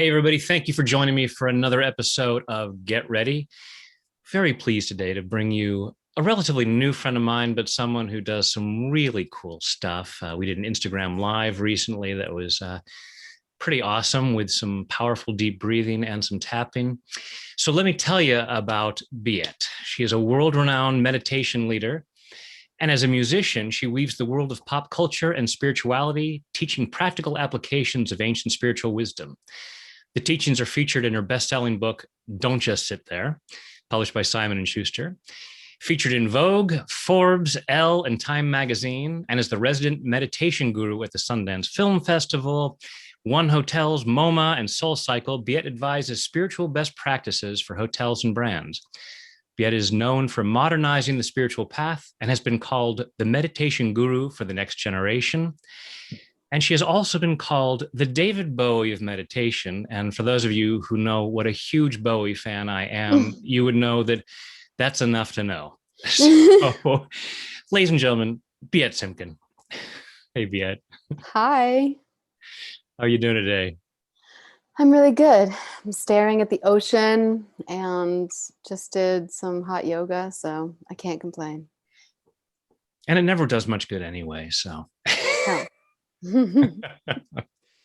Hey, everybody. Thank you for joining me for another episode of Get Ready. Very pleased today to bring you a relatively new friend of mine, but someone who does some really cool stuff. We did an Instagram live recently that was pretty awesome with some powerful deep breathing and some tapping. So let me tell you about Biet. She is a world-renowned meditation leader. And as a musician, she weaves the world of pop culture and spirituality, teaching practical applications of ancient spiritual wisdom. The teachings are featured in her best-selling book, Don't Just Sit There, published by Simon and Schuster, featured in Vogue, Forbes, Elle, and Time magazine, and is the resident meditation guru at the Sundance Film Festival, One Hotels, MoMA, and Soul Cycle. Biet advises spiritual best practices for hotels and brands. Biet is known for modernizing the spiritual path and has been called the meditation guru for the next generation. And she has also been called the David Bowie of meditation. And for those of you who know what a huge Bowie fan I am, you would know that that's enough to know. So, ladies and gentlemen, Biet Simkin. Hey, Biet. Hi, How are you doing today? I'm really good. I'm staring at the ocean and just did some hot yoga, so I can't complain. And it never does much good anyway. So, No.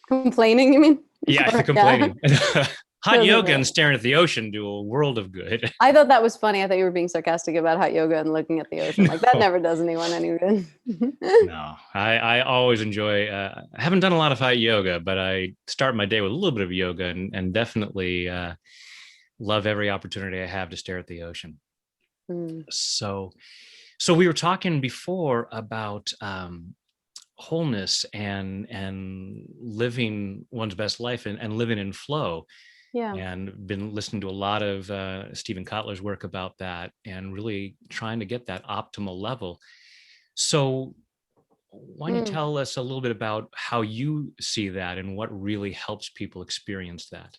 Complaining, you mean? yeah, Or, yeah. complaining. Hot Doesn't yoga and really. staring at the ocean do a world of good. I thought that was funny. I thought you were being sarcastic about hot yoga and looking at the ocean. Like that No, never does anyone any good. no. I always enjoy, I haven't done a lot of hot yoga, but I start my day with a little bit of yoga and definitely love every opportunity I have to stare at the ocean. Mm. So, so we were talking before about wholeness and living one's best life and living in flow, Yeah. and been listening to a lot of Stephen Kotler's work about that and really trying to get that optimal level. So why don't you Mm. tell us a little bit about how you see that and what really helps people experience that?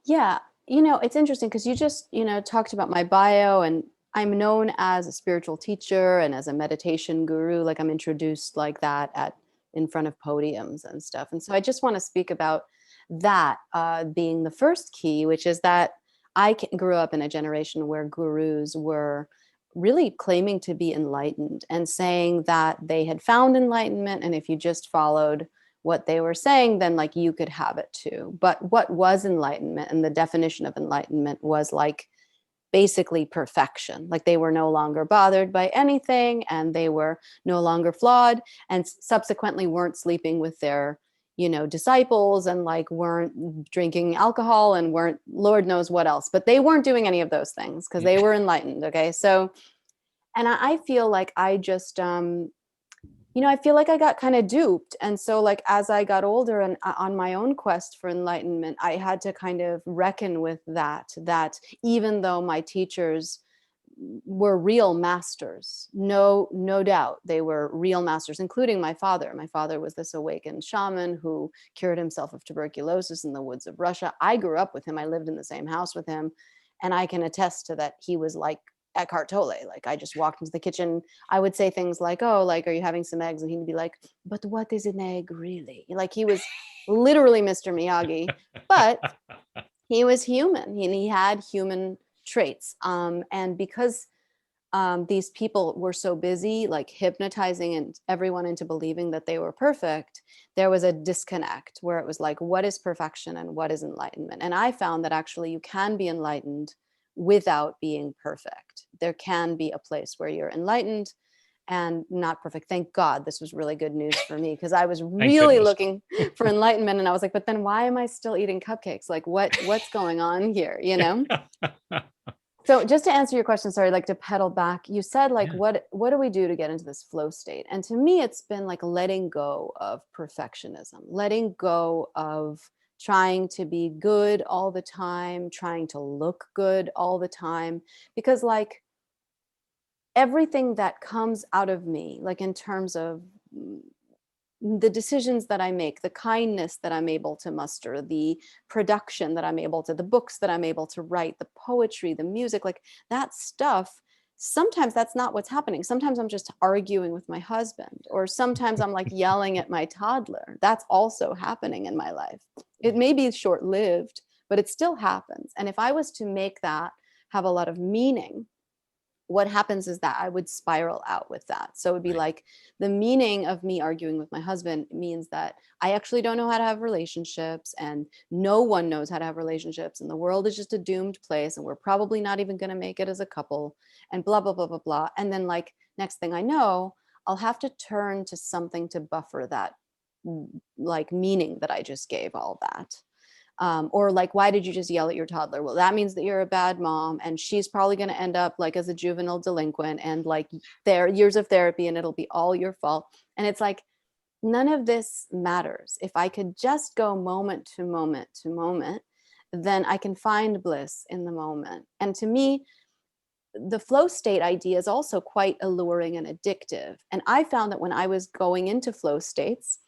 Yeah, it's interesting because you just, talked about my bio and I'm known as a spiritual teacher and as a meditation guru. Like I'm introduced like that at in front of podiums and stuff. And so I just want to speak about that being the first key, which is that grew up in a generation where gurus were really claiming to be enlightened and saying that they had found enlightenment. And if you just followed what they were saying, then like you could have it too. But what was enlightenment and the definition of enlightenment was like basically perfection. Like they were no longer bothered by anything and they were no longer flawed and subsequently weren't sleeping with their disciples and like weren't drinking alcohol and weren't lord knows what else, but they weren't doing any of those things because they were enlightened. Okay, so and I feel like I just I feel like I got kind of duped. And so, like, as I got older and on my own quest for enlightenment, I had to kind of reckon with that even though my teachers were real masters, no doubt, they were real masters, including my father. My father was this awakened shaman who cured himself of tuberculosis in the woods of Russia. I grew up with him. I lived in the same house with him. And I can attest to that. He was like Eckhart Tolle. Like I just walked into the kitchen. I would say things like, "Oh, like, are you having some eggs?" And he'd be like, "But what is an egg really?" Like he was literally Mr. Miyagi, but he was human and he had human traits. And because these people were so busy, like hypnotizing and everyone into believing that they were perfect, there was a disconnect where it was like, what is perfection and what is enlightenment? And I found that actually you can be enlightened without being perfect. There can be a place where you're enlightened and not perfect. Thank God this was really good news for me because I was Thank really goodness. looking for enlightenment and I was like, but then why am I still eating cupcakes? Like what's going on here, you know? So just to answer your question, sorry, like to pedal back, you said like Yeah. what do we do to get into this flow state? And to me, it's been like letting go of perfectionism, letting go of trying to be good all the time, trying to look good all the time. Because like everything that comes out of me, like in terms of the decisions that I make, the kindness that I'm able to muster, the production that I'm able to, the books that I'm able to write, the poetry, the music, like that stuff sometimes that's not what's happening. Sometimes I'm just arguing with my husband, or sometimes I'm like yelling at my toddler. That's also happening in my life. It may be short lived, but it still happens. And if I was to make that have a lot of meaning, what happens is that I would spiral out with that. So it would be Right. like, the meaning of me arguing with my husband means that I actually don't know how to have relationships, and no one knows how to have relationships, and the world is just a doomed place, and we're probably not even going to make it as a couple, and blah, blah, blah, blah, blah. And then, like, next thing I know, I'll have to turn to something to buffer that, like, meaning that I just gave all that. Or like, why did you just yell at your toddler? Well, that means that you're a bad mom, and she's probably going to end up like as a juvenile delinquent, and like there years of therapy, and it'll be all your fault. And it's like, none of this matters. If I could just go moment to moment to moment, then I can find bliss in the moment. And to me, the flow state idea is also quite alluring and addictive. And I found that when I was going into flow states,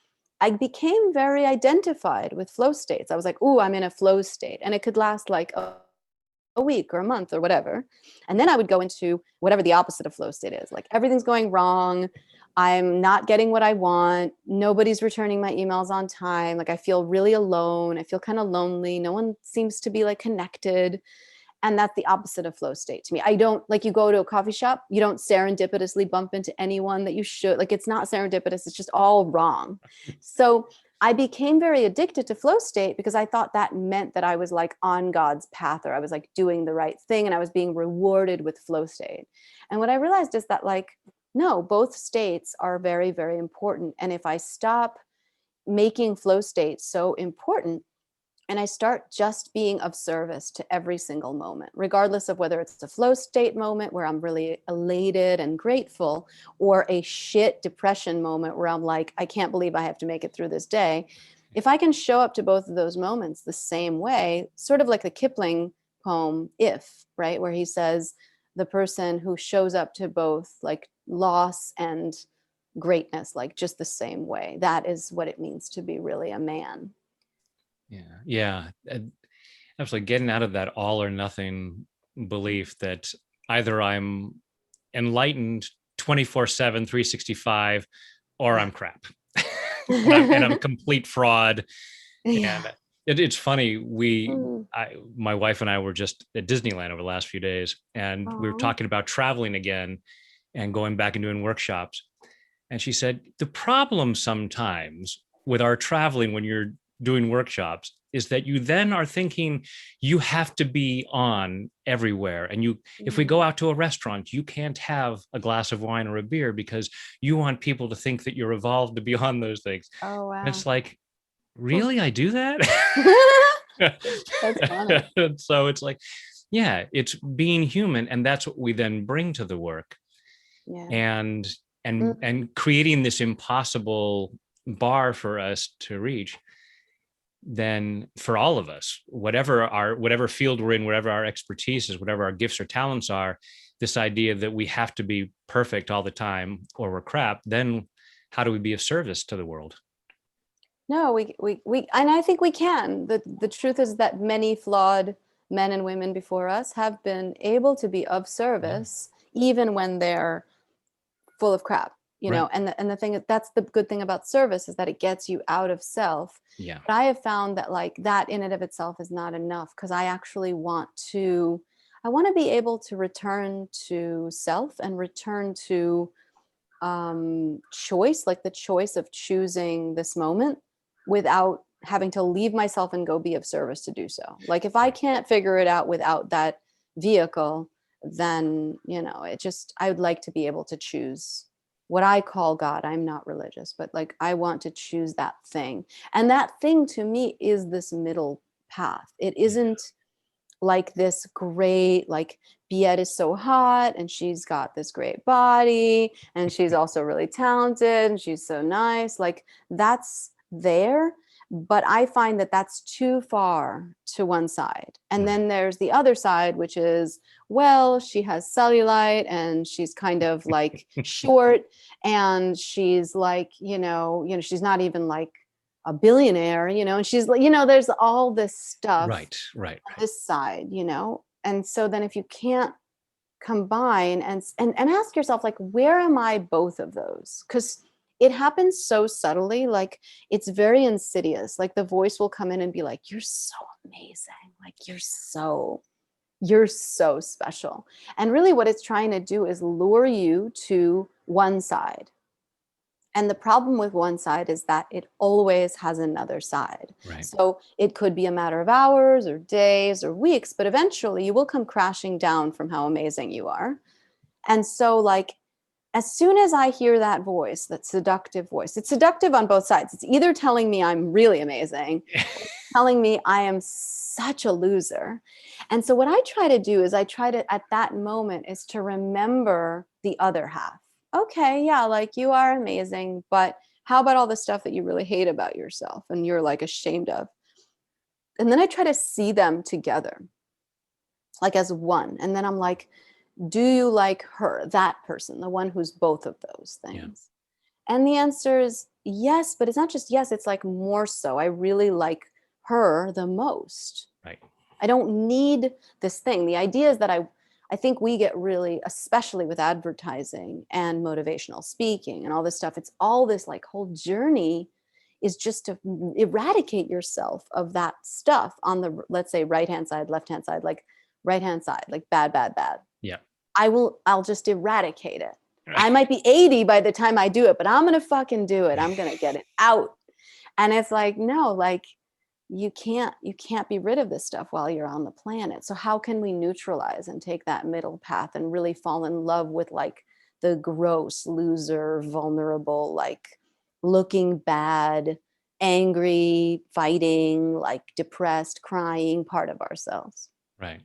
I became very identified with flow states. I was like, "Ooh, I'm in a flow state." And it could last like a week or a month or whatever. And then I would go into whatever the opposite of flow state is. Like, everything's going wrong. I'm not getting what I want. Nobody's returning my emails on time. Like, I feel really alone. I feel kind of lonely. No one seems to be like connected. And that's the opposite of flow state to me. I don't, like, you go to a coffee shop, you don't serendipitously bump into anyone that you should. Like, it's not serendipitous, it's just all wrong. So I became very addicted to flow state because I thought that meant that I was like on God's path, or I was like doing the right thing, and I was being rewarded with flow state. And what I realized is that, like, no, both states are very, very important. And if I stop making flow state so important, and I start just being of service to every single moment, regardless of whether it's a flow state moment where I'm really elated and grateful, or a shit depression moment where I'm like, I can't believe I have to make it through this day. If I can show up to both of those moments the same way, sort of like the Kipling poem, If, right? Where he says, the person who shows up to both like loss and greatness, like just the same way, that is what it means to be really a man. Yeah. Yeah. Absolutely. Getting out of that all or nothing belief that either I'm enlightened 24/7, 365, or Yeah. I'm crap. And I'm a complete fraud. Yeah. And it's funny. Mm. My wife and I were just at Disneyland over the last few days, and we were Aw. talking about traveling again and going back and doing workshops. And she said, the problem sometimes with our traveling when you're doing workshops is that you then are thinking you have to be on everywhere. And if we go Mm. out to a restaurant, you can't have a glass of wine or a beer because you want people to think that you're evolved to be on those things. Oh, And wow. it's like, Hmm. really, I do that? That's funny. And so it's like, yeah, it's being human. And that's what we then bring to the work. Yeah. And Mm. and creating this impossible bar for us to reach, then for all of us, whatever field we're in, whatever our expertise is, whatever our gifts or talents are, this idea that we have to be perfect all the time or we're crap, then how do we be of service to the world? No, we, and I think we can. The truth is that many flawed men and women before us have been able to be of Yeah. service, even when they're full of crap, you know. Right. And the thing, that's the good thing about service, is that it gets you out of self. Yeah. But I have found that, like, that in and of itself is not enough, because I actually I want to be able to return to self and return to choice, like the choice of choosing this moment without having to leave myself and go be of service to do so. Like, if I Right. can't figure it out without that vehicle, then, I would like to be able to choose what I call God. I'm not religious, but like, I want to choose that thing. And that thing to me is this middle path. It Yeah. isn't like this great, like, Biet is so hot and she's got this great body and she's also really talented and she's so nice. Like, that's there, but I find that that's too far to one side. And Right. then there's the other side, which is, well, she has cellulite and she's kind of like short, and she's like, she's not even like a billionaire, and she's like, there's all this stuff Right. Right. on Right. this side. And so then if you can't combine and ask yourself, like, where am I both of those? Because it happens so subtly, like it's very insidious. Like the voice will come in and be like, you're so amazing, like you're so special. And really what it's trying to do is lure you to one side. And the problem with one side is that it always has another side. Right. So it could be a matter of hours or days or weeks, but eventually you will come crashing down from how amazing you are. And so, like, as soon as I hear that voice, that seductive voice, it's seductive on both sides. It's either telling me I'm really amazing, or telling me I am such a loser. And so what I try to do is I try to, at that moment, is to remember the other half. Okay, yeah, like you are amazing, but how about all the stuff that you really hate about yourself and you're like ashamed of? And then I try to see them together, like as one. And then I'm like, do you like her, that person, the one who's both of those things? Yeah. And the answer is yes, but it's not just yes, it's like more so. I really like her the most. Right. I don't need this thing. The idea is that I think we get really, especially with advertising and motivational speaking and all this stuff, it's all this like whole journey is just to eradicate yourself of that stuff on the, let's say, right hand side, left hand side, like right hand side, like bad, bad, bad. Yeah. I'll just eradicate it. I might be 80 by the time I do it, but I'm going to fucking do it. I'm going to get it out. And it's like, no, like you can't be rid of this stuff while you're on the planet. So how can we neutralize and take that middle path and really fall in love with like the gross, loser, vulnerable, like looking bad, angry, fighting, like depressed, crying part of ourselves? Right.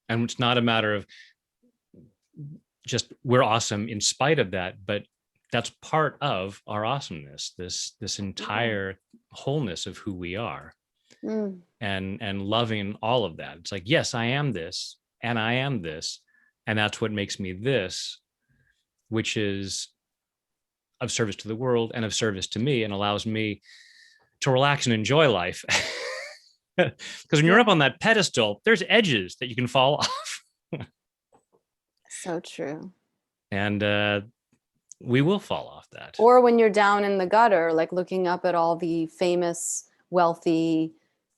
And it's not a matter of just we're awesome in spite of that, but that's part of our awesomeness, this entire wholeness of who we are. And loving all of that. It's like, yes, I am this and I am this, and that's what makes me this, which is of service to the world and of service to me, and allows me to relax and enjoy life. Because when you're up on that pedestal, there's edges that you can fall off. So true. And we will fall off that. Or when you're down in the gutter, like looking up at all the famous, wealthy,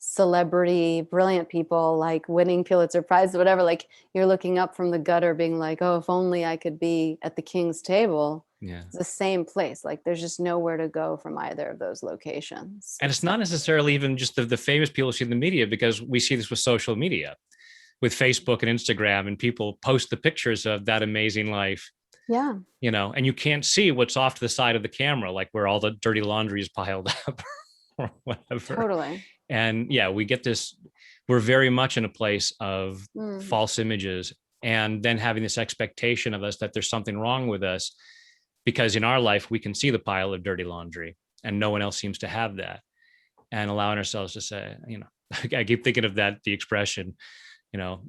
celebrity, brilliant people, like winning Pulitzer Prize, whatever, like you're looking up from the gutter being like, oh, if only I could be at the king's table. Yeah. It's the same place. Like there's just nowhere to go from either of those locations. And it's not necessarily even just the famous people see in the media, because we see this with social media, with Facebook and Instagram, and people post the pictures of that amazing life. Yeah. You know, and you can't see what's off to the side of the camera, like where all the dirty laundry is piled up or whatever. Totally. And yeah, we get this, we're very much in a place of false images, and then having this expectation of us that there's something wrong with us, because in our life, we can see the pile of dirty laundry and no one else seems to have that. And allowing ourselves to say, you know, I keep thinking of that, the expression, you know,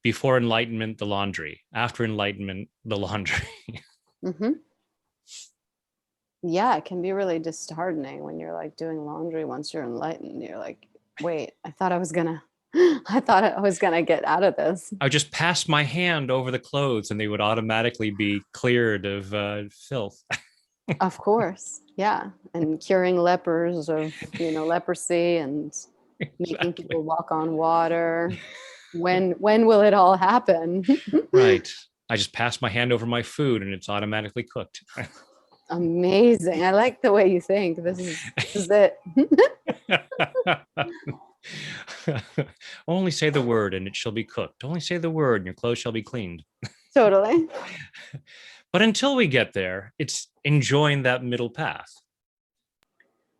before enlightenment, the laundry, after enlightenment, the laundry. Mm-hmm. Yeah, it can be really disheartening when you're like doing laundry once you're enlightened. You're like, wait, I thought I was gonna get out of this. I would just pass my hand over the clothes and they would automatically be cleared of filth. Of course. Yeah. And curing lepers of, you know, leprosy and making people walk on water. When will it all happen? Right. I just pass my hand over my food and it's automatically cooked. Amazing. I like the way you think. This is it. Only say the word and it shall be cooked. Only say the word and your clothes shall be cleaned. Totally. But until we get there, it's enjoying that middle path.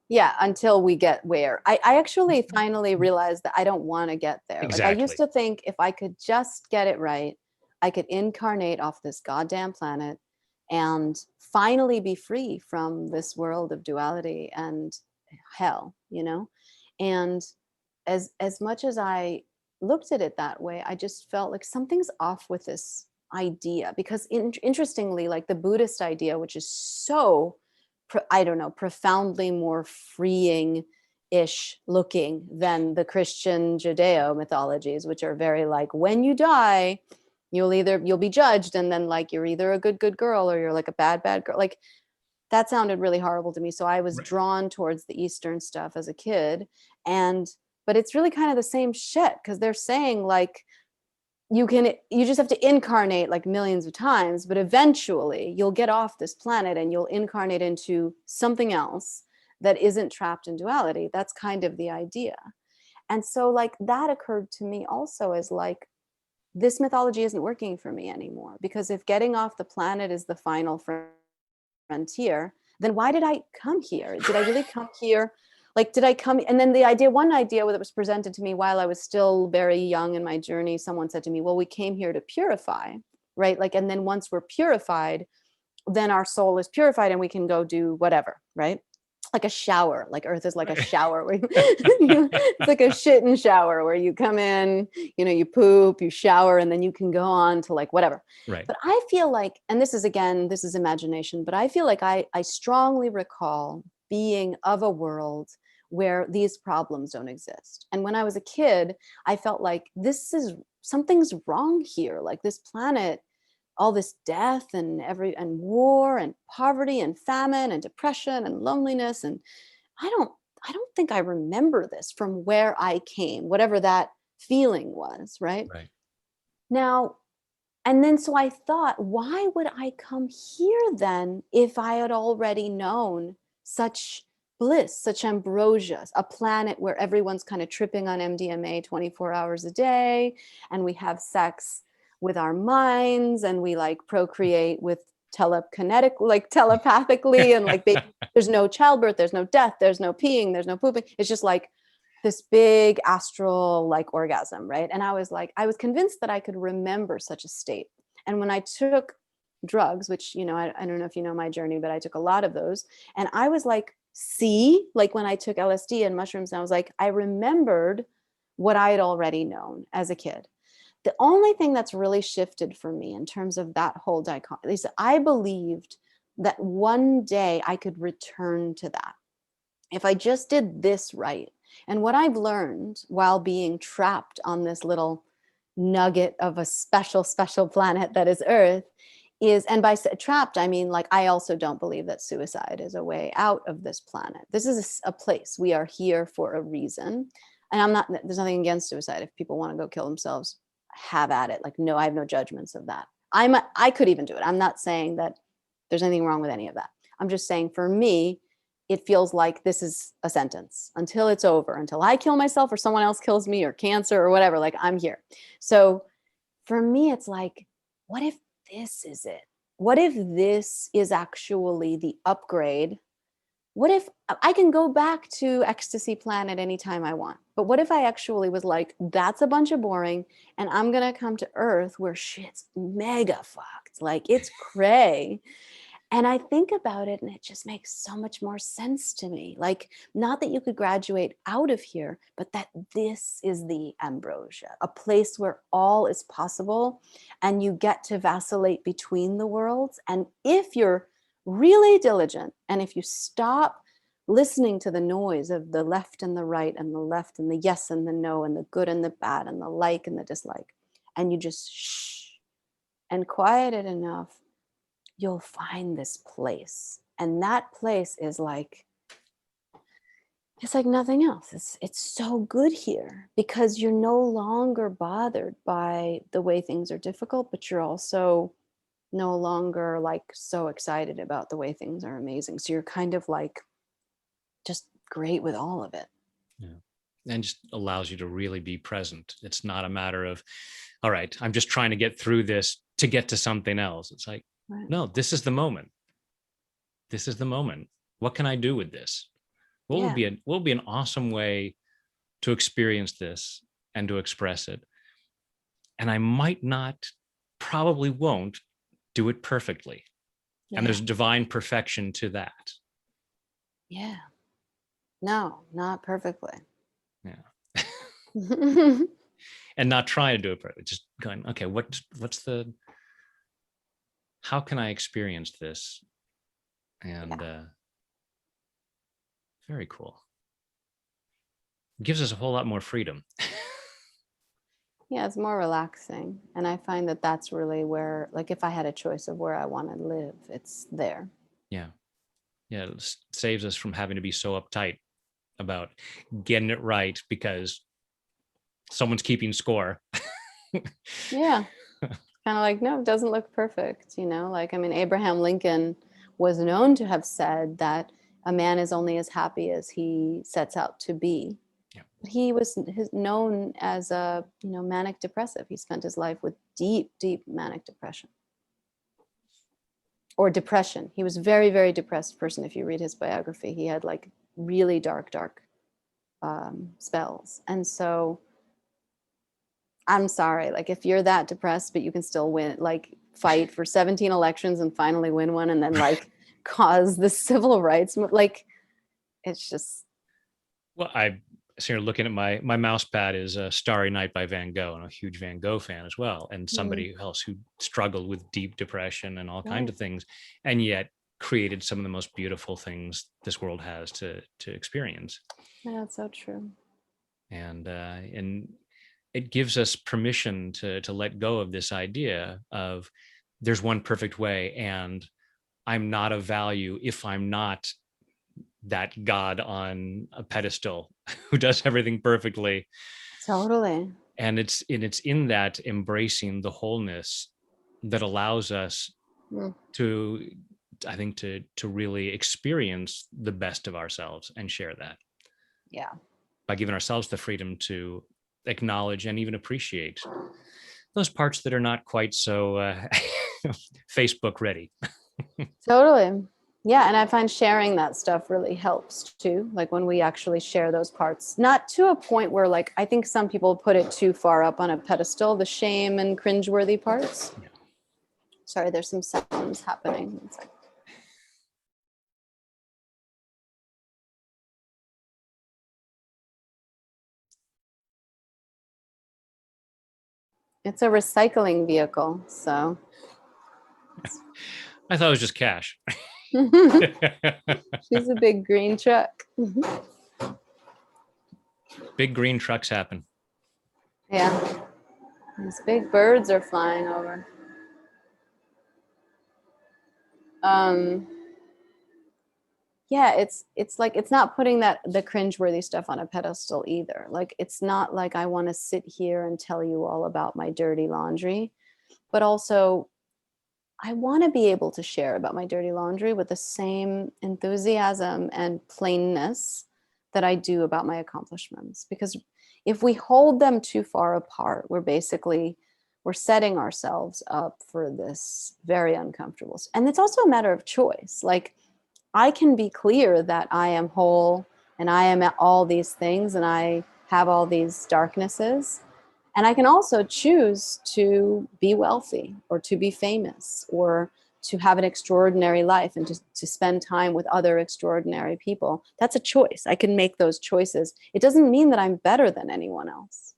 Yeah, until we get where. I actually finally realized that I don't want to get there. Exactly. Like I used to think if I could just get it right, I could incarnate off this goddamn planet and finally be free from this world of duality and hell, you know? And as much as I looked at it that way, I just felt like something's off with this idea, because interestingly, like the Buddhist idea, which is so, I don't know, profoundly more freeing-ish looking than the Christian Judeo mythologies, which are very like, when you die, You'll be judged, and then like you're either a good girl or you're like a bad girl. Like that sounded really horrible to me. So I was Right. drawn towards the Eastern stuff as a kid. And but it's really kind of the same shit, because they're saying like you just have to incarnate like millions of times, but eventually you'll get off this planet and you'll incarnate into something else that isn't trapped in duality. That's kind of the idea. And so like that occurred to me also as like, this mythology isn't working for me anymore, because if getting off the planet is the final frontier, then why did I come here? Did I really come here? Like, did I come? And then one idea that was presented to me while I was still very young in my journey, someone said to me, well, we came here to purify, right? Like, and then once we're purified, then our soul is purified and we can go do whatever, right? Like a shower, like Earth is like a Right. shower where it's like a shit and shower where you come in, you poop, you shower, and then you can go on to like whatever. Right. But I feel like, and this is again, this is imagination, but I feel like I strongly recall being of a world where these problems don't exist. And when I was a kid, I felt like something's wrong here. Like this planet, all this death and war and poverty and famine and depression and loneliness, and I don't I don't think I remember this from where I came, whatever that feeling was, right? Right. Now, and then so I thought, why would I come here then if I had already known such bliss, such ambrosia, a planet where everyone's kind of tripping on MDMA 24 hours a day, and we have sex with our minds, and we like procreate with telepathically, and like there's no childbirth, there's no death, there's no peeing, there's no pooping. It's just like this big astral like orgasm, right? And I was convinced that I could remember such a state. And when I took drugs, which, I don't know if you know my journey, but I took a lot of those. And I was like, see, like when I took LSD and mushrooms, and I was like, I remembered what I had already known as a kid. The only thing that's really shifted for me in terms of that whole dichotomy is that I believed that one day I could return to that if I just did this right. And what I've learned while being trapped on this little nugget of a special planet that is Earth is, and by trapped, I mean, like, I also don't believe that suicide is a way out of this planet. This is a place. We are here for a reason. And there's nothing against suicide. If people want to go kill themselves, have at it. Like, no, I have no judgments of that. I could even do it. I'm not saying that there's anything wrong with any of that. I'm just saying for me, it feels like this is a sentence until it's over, until I kill myself or someone else kills me or cancer or whatever, like I'm here. So for me, it's like, what if this is it? What if this is actually the upgrade? What if I can go back to Ecstasy Planet anytime I want? But what if I actually was like, that's a bunch of boring, and I'm going to come to Earth where shit's mega fucked. Like it's cray. And I think about it and it just makes so much more sense to me. Like, not that you could graduate out of here, but that this is the Ambrosia, a place where all is possible and you get to vacillate between the worlds. And if you're really diligent and if you stop listening to the noise of the left and the right and the left and the yes and the no and the good and the bad and the like and the dislike, and you just shh and quiet it enough, you'll find this place. And that place is like, it's like nothing else. It's so good here because you're no longer bothered by the way things are difficult, but you're also no longer like so excited about the way things are amazing. So you're kind of like just great with all of it. Yeah. And just allows you to really be present. It's not a matter of, all right, I'm just trying to get through this to get to something else. It's like, Right. no, this is the moment. This is the moment. What can I do with this? Yeah. What would be an awesome way to experience this and to express it? And I might not, probably won't do it perfectly. And Yeah. there's divine perfection to that. Yeah. No, not perfectly. Yeah. And not trying to do it perfectly, just going, okay, what's the, how can I experience this? And Yeah. very cool. It gives us a whole lot more freedom. Yeah, it's more relaxing. And I find that that's really where, like, if I had a choice of where I want to live, it's there. Yeah. Yeah. It saves us from having to be so uptight about getting it right because someone's keeping score. Yeah. Kind of like, no, it doesn't look perfect. Like, I mean, Abraham Lincoln was known to have said that a man is only as happy as he sets out to be. Yeah. But he was known as a, manic depressive. He spent his life with deep, deep manic depression or depression. He was a very, very depressed person. If you read his biography, he had like really dark, dark spells. And so I'm sorry, like if you're that depressed, but you can still win, like fight for 17 elections and finally win one and then like cause the civil rights, like it's just. Well, I so you're looking at my mouse pad is Starry Night by Van Gogh. I'm a huge Van Gogh fan as well, and Mm, somebody else who struggled with deep depression and all kinds right. of things, and yet created some of the most beautiful things this world has to experience. Yeah, that's so true. And it gives us permission to let go of this idea of there's one perfect way, and I'm not of value if I'm not that god on a pedestal who does everything perfectly. Totally. And it's in that embracing the wholeness that allows us Mm, to, I think, to really experience the best of ourselves and share that yeah. by giving ourselves the freedom to acknowledge and even appreciate those parts that are not quite so Facebook ready. Totally. Yeah. And I find sharing that stuff really helps too. Like when we actually share those parts, not to a point where, like, I think some people put it too far up on a pedestal, the shame and cringeworthy parts. Yeah. Sorry, there's some sounds happening. It's like, it's a recycling vehicle. So I thought it was just cash. she's a big green truck. Big green trucks happen. Yeah. These big birds are flying over. Um, yeah, it's like it's not putting that the cringeworthy stuff on a pedestal either. Like it's not like I want to sit here and tell you all about my dirty laundry, but also I want to be able to share about my dirty laundry with the same enthusiasm and plainness that I do about my accomplishments. Because if we hold them too far apart, we're setting ourselves up for this very uncomfortable. And it's also a matter of choice. Like I can be clear that I am whole and I am all these things and I have all these darknesses. And I can also choose to be wealthy or to be famous or to have an extraordinary life and to spend time with other extraordinary people. That's a choice. I can make those choices. It doesn't mean that I'm better than anyone else.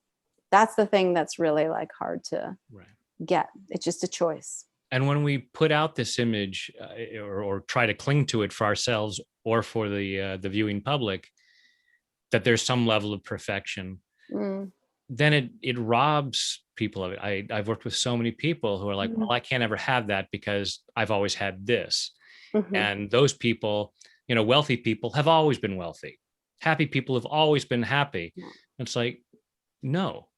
That's the thing that's really like hard to Right. get. It's just a choice. And when we put out this image or try to cling to it for ourselves or for the viewing public, that there's some level of perfection, Mm, then it robs people of it. I've worked with so many people who are like, mm, well, I can't ever have that because I've always had this. mhm. And those people, wealthy people have always been wealthy. Happy people have always been happy. Yeah. It's like, no,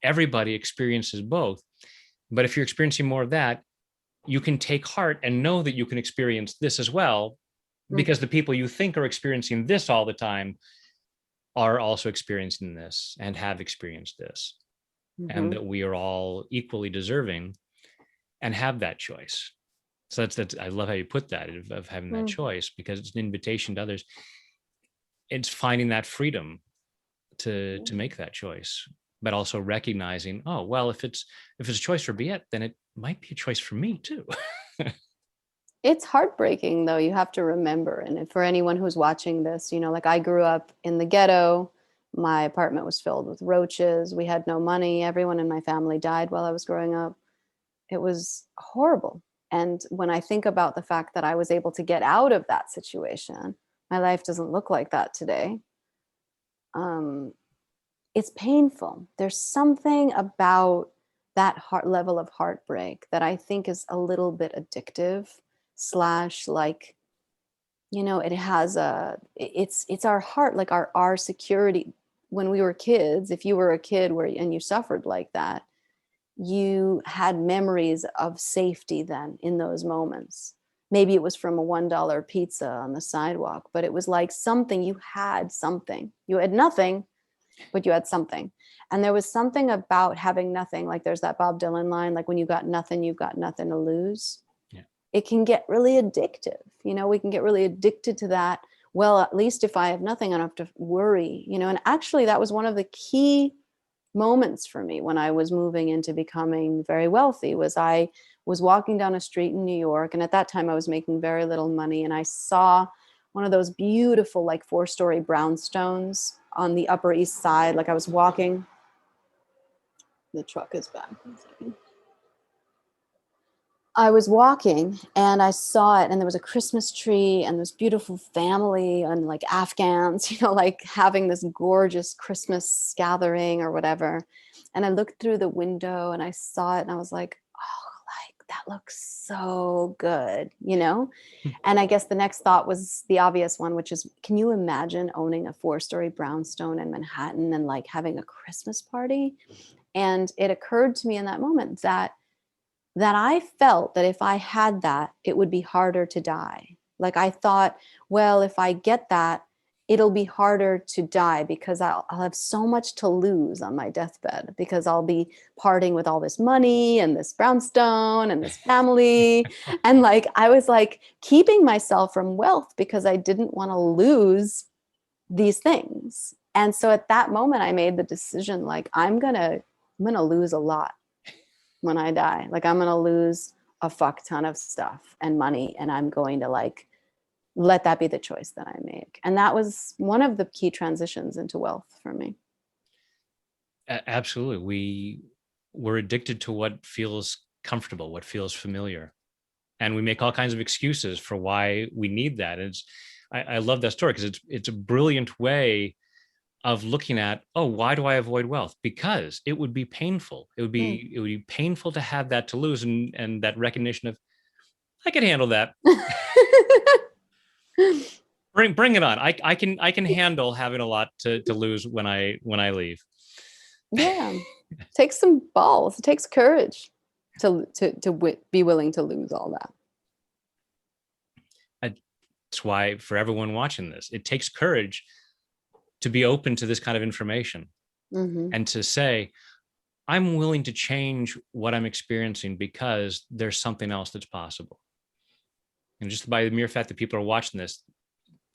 everybody experiences both. But if you're experiencing more of that, you can take heart and know that you can experience this as well, Mm, because the people you think are experiencing this all the time are also experiencing this and have experienced this, and mhm. that we are all equally deserving and have that choice. So that's I love how you put that, of having that Mm. choice, because it's an invitation to others. It's finding that freedom to make that choice, but also recognizing, oh well, if it's a choice for Biet, then it might be a choice for me too. It's heartbreaking though, you have to remember. And for anyone who's watching this, like I grew up in the ghetto. My apartment was filled with roaches. We had no money. Everyone in my family died while I was growing up. It was horrible. And when I think about the fact that I was able to get out of that situation, my life doesn't look like that today. Um, it's painful. There's something about that heart level of heartbreak that I think is a little bit addictive slash like, it has it's our heart, like our security. When we were kids, if you were a kid and you suffered like that, you had memories of safety then in those moments. Maybe it was from a $1 pizza on the sidewalk, but it was like something, you had something. You had nothing, but you had something. And there was something about having nothing. Like there's that Bob Dylan line, like when you got nothing, you've got nothing to lose. Yeah. It can get really addictive. We can get really addicted to that. Well, at least if I have nothing, I don't have to worry, and actually that was one of the key moments for me when I was moving into becoming very wealthy. Was I was walking down a street in New York, and at that time I was making very little money, and I saw one of those beautiful like 4-story brownstones on the Upper East Side. Like I was walking, the truck is back. 1 second. I was walking and I saw it, and there was a Christmas tree and this beautiful family and like Afghans, like having this gorgeous Christmas gathering or whatever. And I looked through the window and I saw it and I was like, oh, like that looks so good. And I guess the next thought was the obvious one, which is, can you imagine owning a 4-story brownstone in Manhattan and like having a Christmas party? And it occurred to me in that moment that I felt that if I had that, it would be harder to die. Like I thought, well, if I get that, it'll be harder to die because I'll have so much to lose on my deathbed, because I'll be parting with all this money and this brownstone and this family. And like, I was like keeping myself from wealth because I didn't want to lose these things. And so at that moment, I made the decision, like, I'm going to lose a lot when I die. Like I'm going to lose a fuck ton of stuff and money, and I'm going to like let that be the choice that I make. And that was one of the key transitions into wealth for me. Absolutely. We're addicted to what feels comfortable, what feels familiar. And we make all kinds of excuses for why we need that. I love that story because it's a brilliant way of looking at, oh, why do I avoid wealth? Because it would be painful. It would be painful to have that to lose, and that recognition of, I can handle that. Bring it on. I can handle having a lot to lose when I leave. Yeah. It takes some balls. It takes courage to be willing to lose all that. That's why for everyone watching this, it takes courage to be open to this kind of information, and to say, I'm willing to change what I'm experiencing because there's something else that's possible. And just by the mere fact that people are watching this,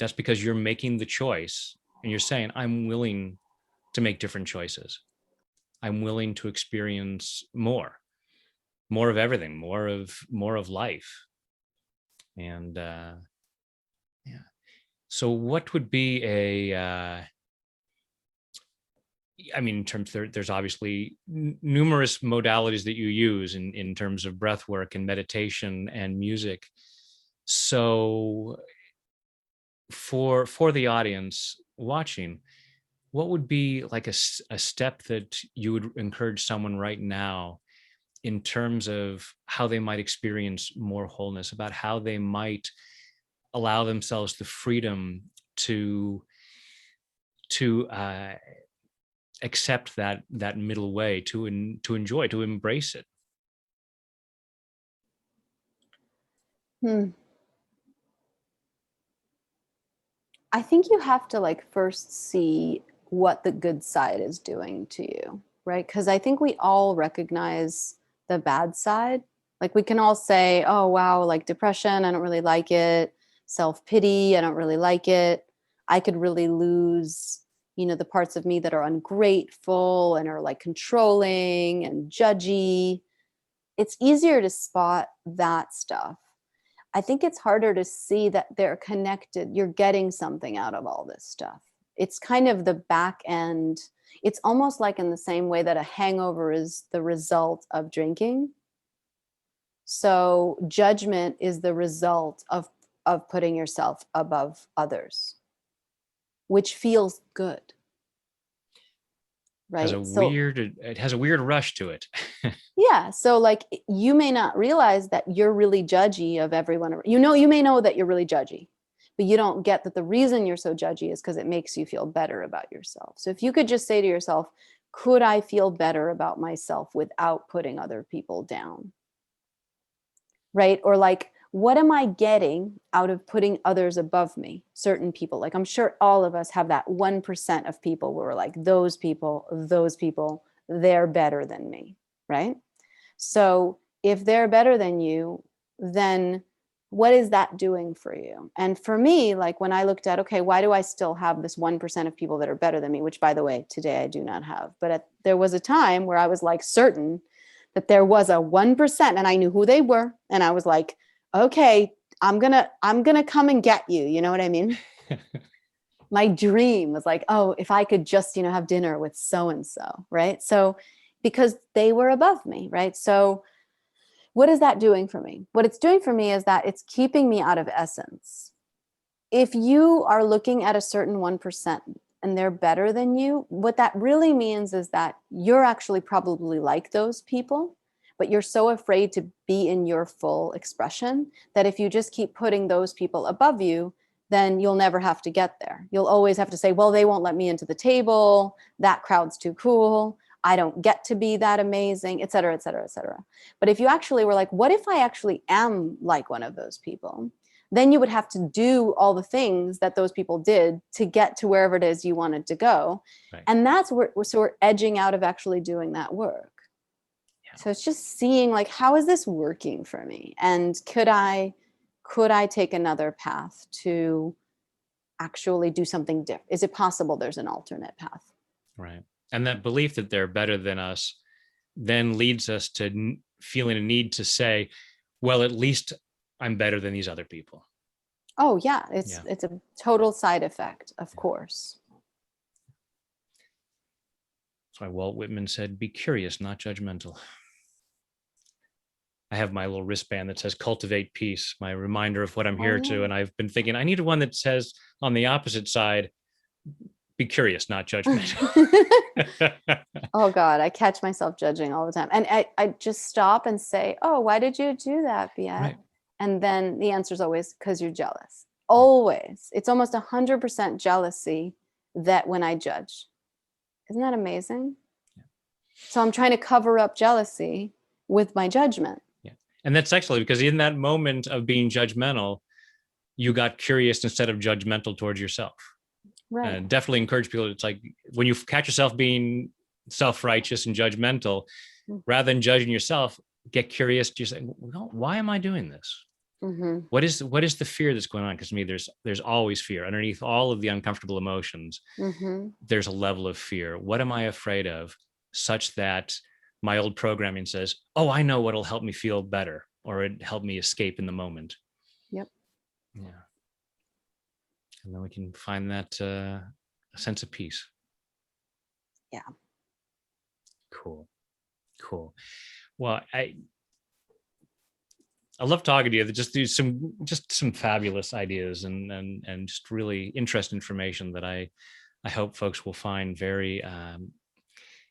that's because you're making the choice and you're saying, I'm willing to make different choices. I'm willing to experience more of everything, more of life. And yeah. So what would be in terms there's obviously numerous modalities that you use in terms of breath work and meditation and music. So for the audience watching, what would be like a step that you would encourage someone right now in terms of how they might experience more wholeness, about how they might allow themselves the freedom to accept that middle way, to enjoy, to embrace it? I think you have to like first see what the good side is doing to you, right? Because I think we all recognize the bad side. Like we can all say, oh, wow, like depression, I don't really like it. Self-pity, I don't really like it. I could really lose, the parts of me that are ungrateful and are like controlling and judgy. It's easier to spot that stuff. I think it's harder to see that they're connected. You're getting something out of all this stuff. It's kind of the back end. It's almost like in the same way that a hangover is the result of drinking. So judgment is the result of putting yourself above others, which feels good. right? So it has a weird rush to it. yeah, so like you may not realize that you're really judgy of everyone. You may know that you're really judgy, but you don't get that the reason you're so judgy is because it makes you feel better about yourself. So if you could just say to yourself, could I feel better about myself without putting other people down? Right? Or like, what am I getting out of putting others above me? Certain people. Like I'm sure all of us have that 1% of people where we're like, those people, they're better than me. Right? So if they're better than you, then what is that doing for you? And for me, like when I looked at, okay, why do I still have this 1% of people that are better than me, which by the way, today I do not have. But there was a time where I was like certain that there was a 1% and I knew who they were. And I was like, okay, I'm gonna come and get you. You know what I mean? My dream was like, oh, if I could just, have dinner with so and so, right? So because they were above me, right? So what is that doing for me? What it's doing for me is that it's keeping me out of essence. If you are looking at a certain 1% and they're better than you, what that really means is that you're actually probably like those people, but you're so afraid to be in your full expression that if you just keep putting those people above you, then you'll never have to get there. You'll always have to say, well, they won't let me into the table. That crowd's too cool. I don't get to be that amazing, et cetera, et cetera, et cetera. But if you actually were like, what if I actually am like one of those people? Then you would have to do all the things that those people did to get to wherever it is you wanted to go. Right. And that's where so we're edging out of actually doing that work. Yeah. So it's just seeing like, how is this working for me? And could I take another path to actually do something different? Is it possible there's an alternate path? Right. And that belief that they're better than us then leads us to feeling a need to say, well, at least I'm better than these other people. Oh yeah, it's a total side effect, of course. That's why Walt Whitman said, be curious, not judgmental. I have my little wristband that says cultivate peace, my reminder of what I'm here to. And I've been thinking I need one that says on the opposite side, be curious, not judgmental. Oh God, I catch myself judging all the time. And I just stop and say, oh, why did you do that, Biet? Right. And then the answer is always because you're jealous. Always. It's almost 100% jealousy that when I judge. Isn't that amazing? Yeah. So I'm trying to cover up jealousy with my judgment. Yeah. And that's actually because in that moment of being judgmental, you got curious instead of judgmental towards yourself. Right. And definitely encourage people. It's like when you catch yourself being self-righteous and judgmental, rather than judging yourself, get curious. Just say, well, why am I doing this? Mm-hmm. What is the fear that's going on? Because to me, there's always fear underneath all of the uncomfortable emotions. Mm-hmm. There's a level of fear. What am I afraid of, such that my old programming says, "Oh, I know what'll help me feel better, or it help me escape in the moment." Yep. Yeah. And then we can find that a sense of peace. Yeah. Cool. Well, I love talking to you. Just do some fabulous ideas and just really interesting information that I hope folks will find very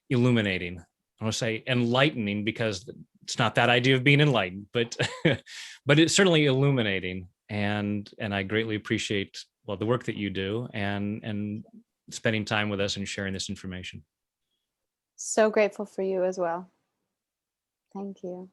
illuminating. I want to say enlightening, because it's not that idea of being enlightened, but but it's certainly illuminating. And I greatly appreciate the work that you do and spending time with us and sharing this information. So grateful for you as well. Thank you.